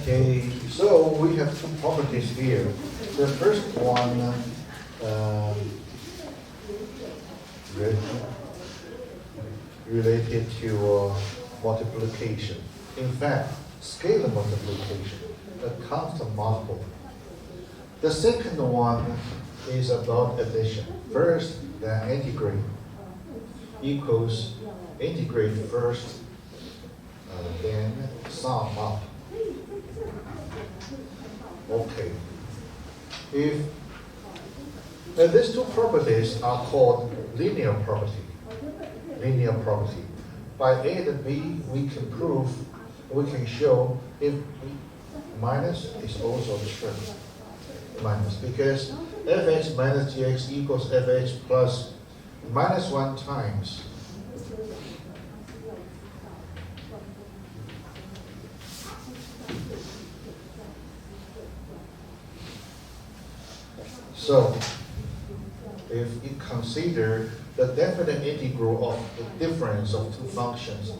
Okay, so we have two properties here. The first one re- related to multiplication. In fact, scalar multiplication, a constant multiple. The second one is about addition. First, the integrate equals integrate first, then sum up. Okay. If these two properties are called linear property. Linear property. By A and B, we can show if minus is also true. Minus, because fx minus gx equals fx plus minus 1 times so if you consider the definite integral of the difference of two functions,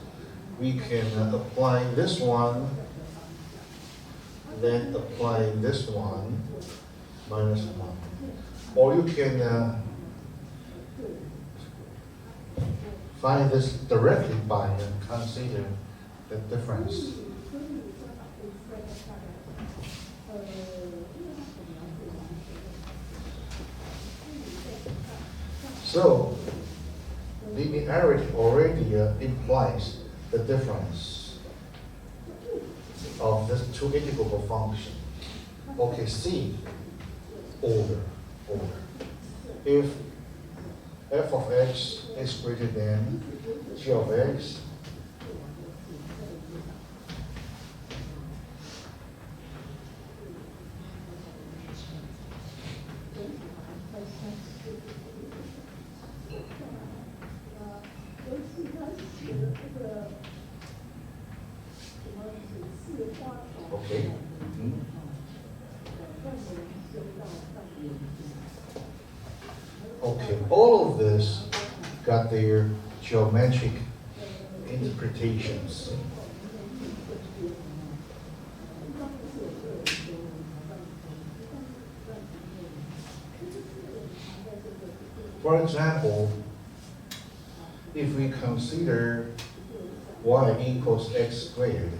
we can apply this one, then apply this one, minus 1. Or you can find this directly by consider the difference. So, linearity already implies the difference of these two integrable functions. Okay, C, order. If f of x is greater than g of x, okay. Okay, all of this got their geometric interpretations. For example, if we consider y equals x squared,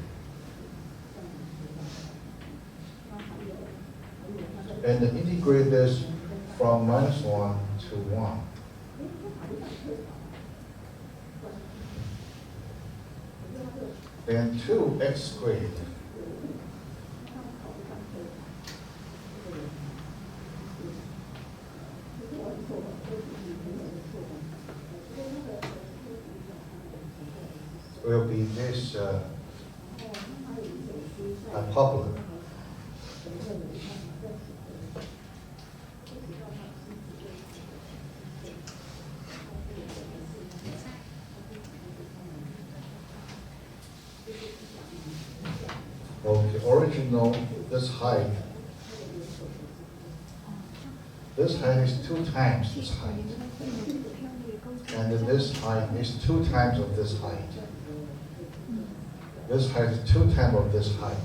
and integrate this from minus 1 to 1. Then 2x squared. Will be this hyperbola. Okay, original, this height is 2 times this height. And this height is 2 times of this height. This height is 2 times of this height.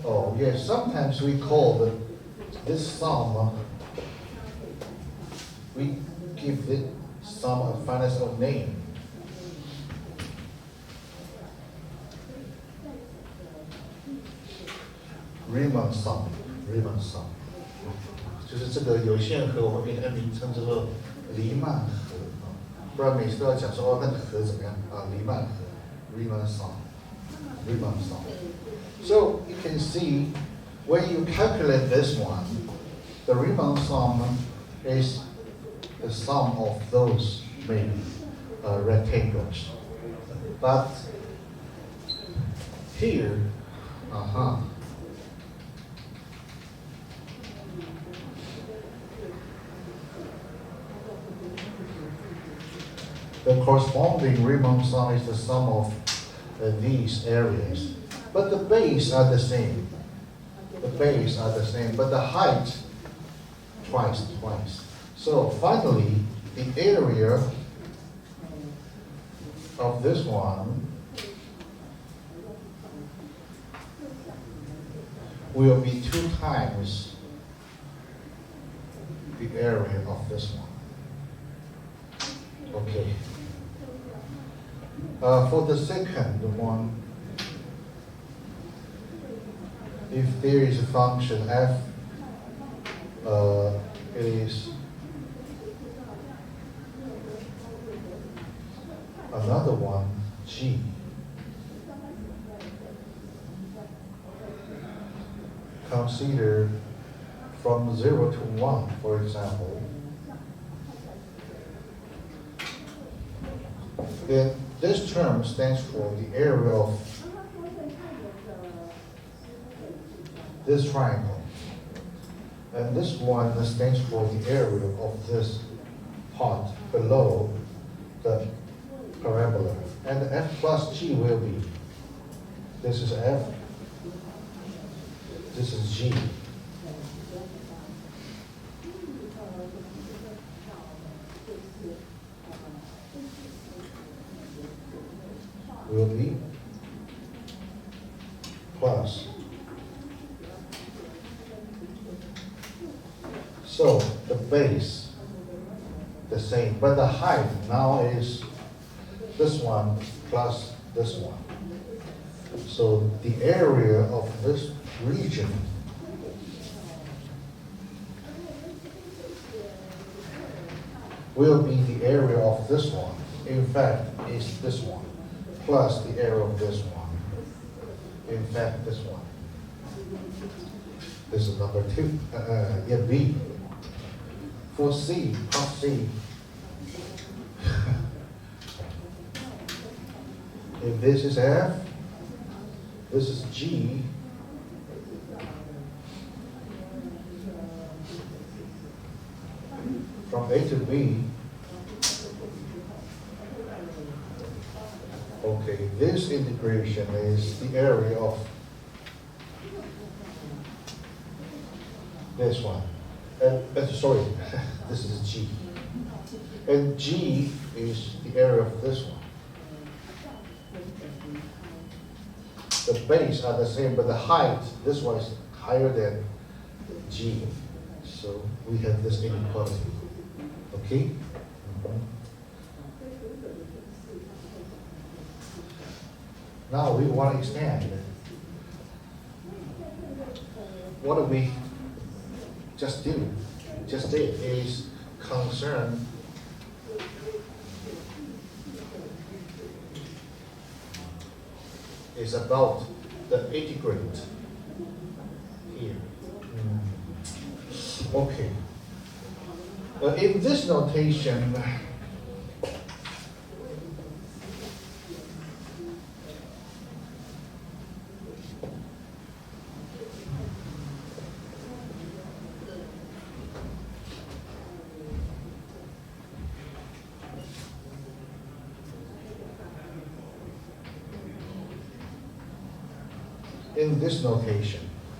Oh, yes, sometimes we call this sum, we give this sum a fineness of name. Riemann sum， 就是这个有限和我们给它名称叫做黎曼河不然每次都要讲说那个河怎么样黎曼河 Riemann sum。So you can see when you calculate this one, the Riemann sum is the sum of those maybe rectangles. But here, the corresponding Riemann sum is the sum of these areas. But the base are the same. But the height twice. So finally, the area of this one will be 2 times the area of this one. Okay. For the second one, if there is a function f, it is another one, g. Consider from 0 to 1, for example. Then this term stands for the area of this triangle. And this one stands for the area of this part below the parabola. And f plus g will be, this is f, this is g. Will be plus. So the base, the same, but the height now is this one plus this one. So the area of this region will be the area of this one. In fact, it's this one plus the area of this one. In fact, this one. This is number 2. Yeah, B. For C, part C. If this is F, this is G. From A to B. Okay, this integration is the area of this one. Sorry, this is G. And G is the area of this one. The base are the same, but the height, this one is higher than G. So we have this inequality. Okay? Now we want to expand. What do we just do? Just did is concern is about the integrate here. Okay. In this notation,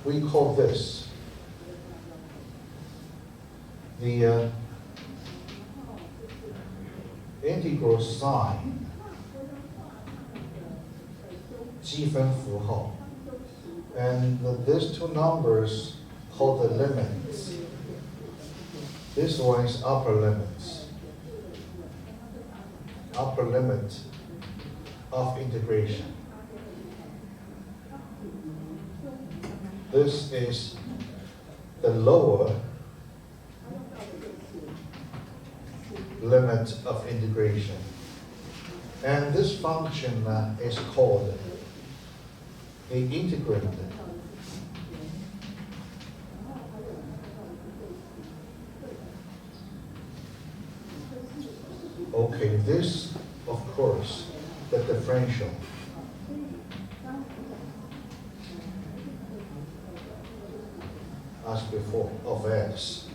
we call this the integral sign 积分符号, and these two numbers hold the limits. This one is upper limits, upper limit of integration. This is the lower limit of integration. And this function is called the integrand. Okay, this, of course, the differential. As before, of x,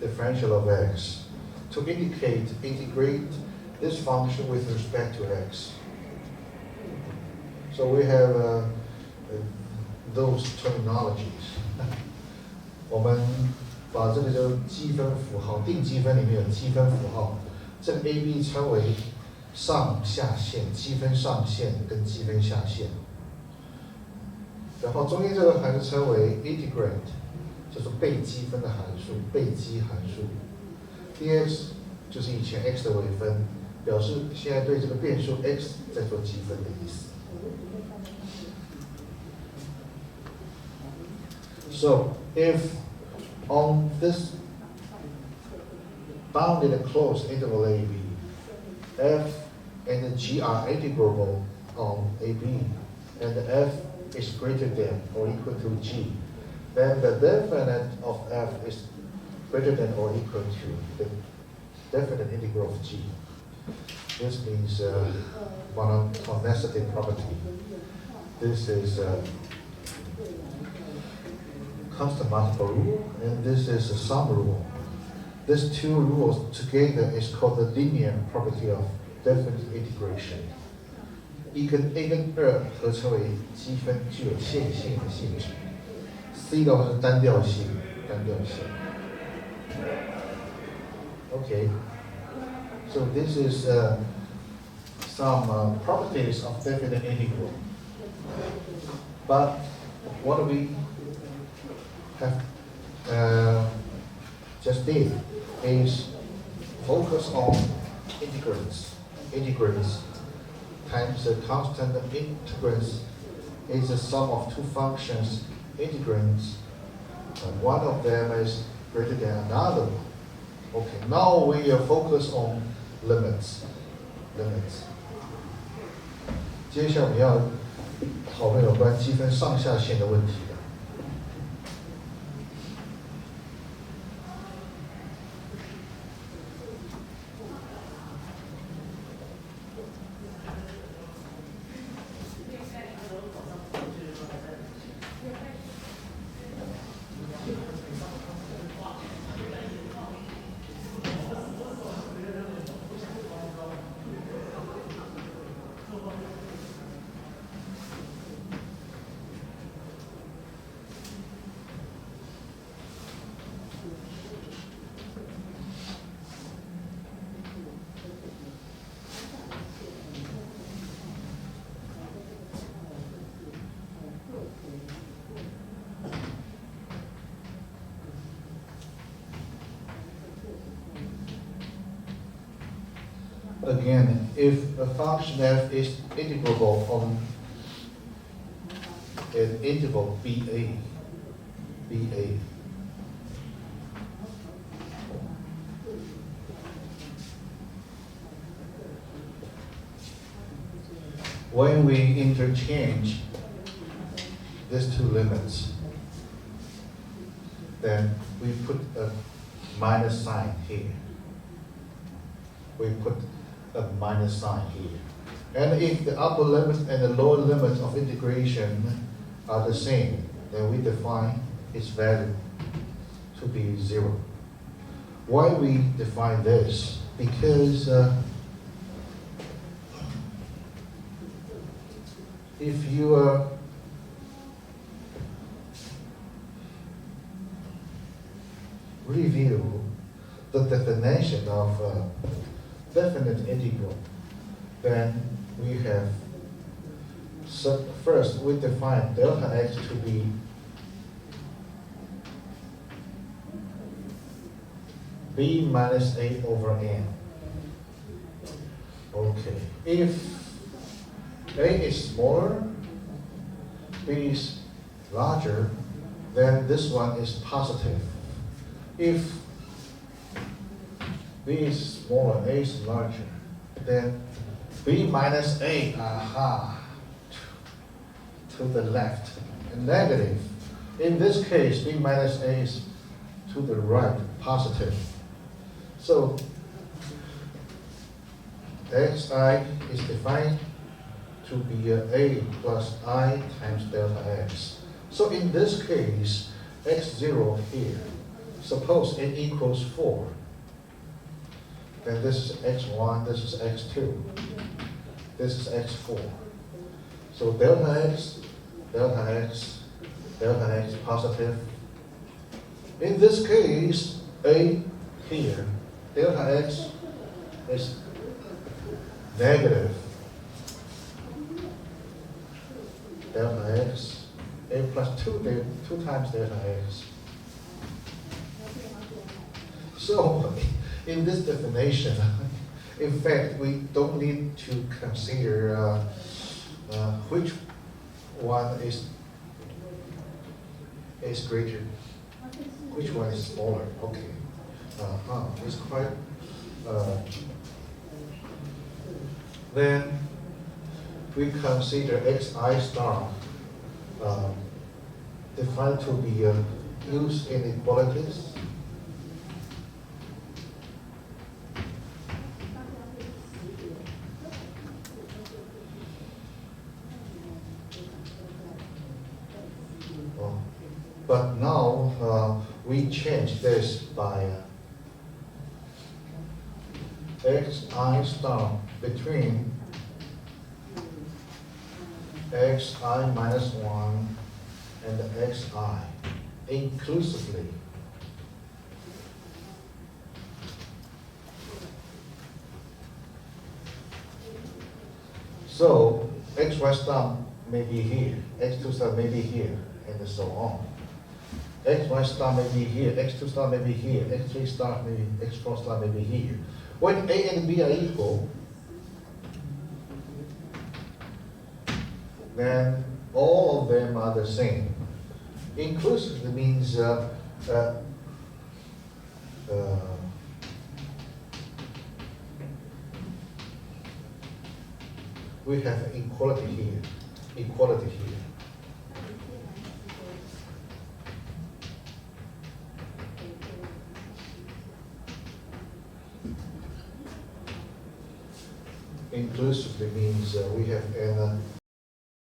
differential of x, to integrate this function with respect to x. So we have those terminologies. 我们把这个叫积分符号，定积分里面有积分符号，这个 AB 称为上下限，积分上限跟积分下限。然后中间这个函数称为 integrand， 就是被积分的函数，被积函数。dx 就是以前 x 的微分，表示现在对这个变数 x 在做积分的意思。So if on this bounded closed interval a b, f and g are integrable on a b, and f is greater than or equal to g, then the definite of f is greater than or equal to the definite integral of g. This means monotonicity property. This is constant multiple rule, and this is a sum rule. These two rules together is called the linear property of definite integration. 一跟 a 跟2合称为积分，具有线性的性质。C 的话是单调性，单调性。Okay, so this is some properties of definite integral. But what we have just did is focus on integrands times the constant integrants is the sum of two functions integrands. One of them is greater than another one. Okay, now we are focused on limits. 接下来我们要讨论有关积分上下限的问题。Again, if a function f is integrable on an interval BA, when we interchange these two limits, then we put a minus sign here. We put a minus sign here. And if the upper limit and the lower limit of integration are the same, then we define its value to be 0. Why we define this? Because if you review the definition of definite integral, then we have, first we define delta x to be b minus a over n. Okay, if a is smaller, b is larger, then this one is positive. If b is smaller, a is larger, then b minus a, to the left, and negative. In this case, b minus a is to the right, positive. So xi is defined to be a plus I times delta x. So in this case, x0 here, suppose n equals 4. Then this is x1, this is x2, this is x4. So delta x, positive. In this case, a here, delta x is negative. Delta x plus 2 times delta x. So in this definition, in fact, we don't need to consider which one is greater, which one is smaller. Okay, it's quite. Then we consider xi star defined to be used inequalities. But now we change this by xi star between xi minus 1 and xi inclusively. So xy star may be here, x2 star may be here, and so on. Xy star may be here, x2 star may be here, x3 star may be, x4 star may be here. When a and b are equal, then all of them are the same. Inclusively means we have equality here, equality here. Inclusively means we have an